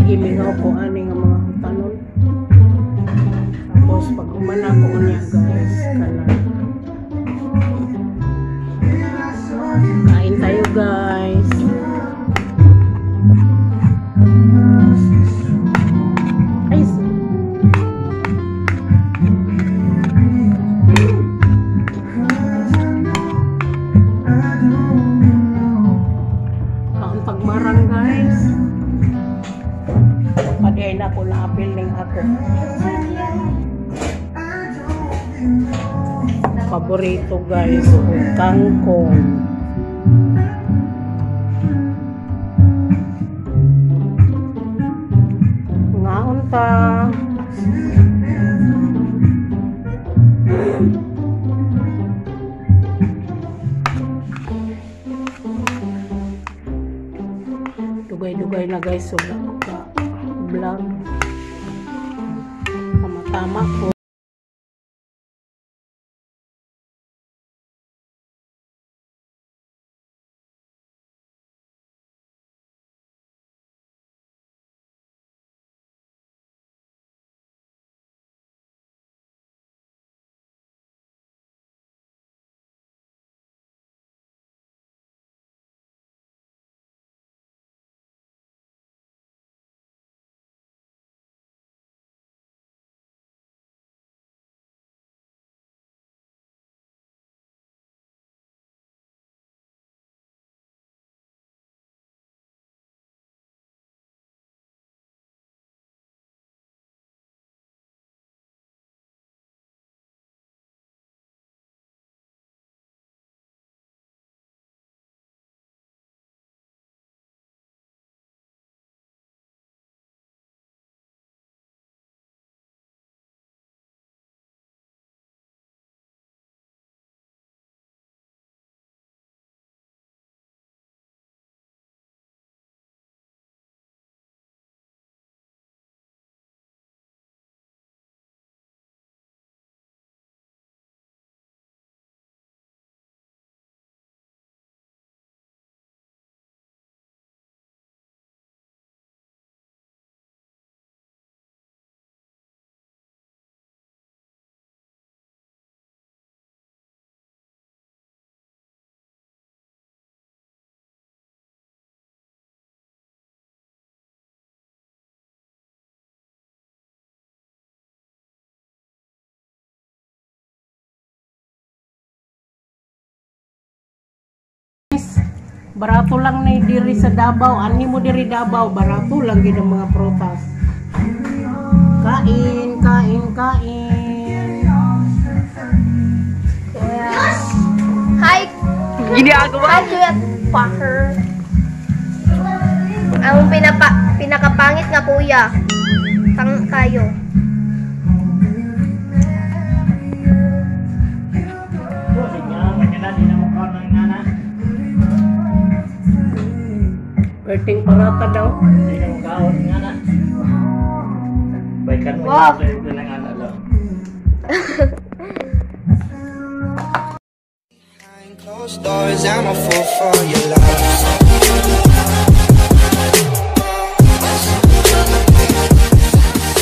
gimingaw ko ani nga mga tanon. Tapos pag umana ko niya guys, kain tayo guys. Ay, kaon pagmarang guys. Paday na ko na apil ning ako. Paborito guys, kangkong. Ngaon ta. Dugay-dugay na guys, so vlog. Tama po. Barato lang na diri sa Davao. Ani mo diri Davao, barato lang gid ang mga prutas. Kain, kain, kain. Yes. Hi. Ginagawa? Graduate fucker. Ang pinakapangit nga kuya. Tang kayo. Perting parata daw. Hindi na magkaon nga na. Baikan mo yung ito lang ana daw. Behind closed doors, I'm a fool for your love.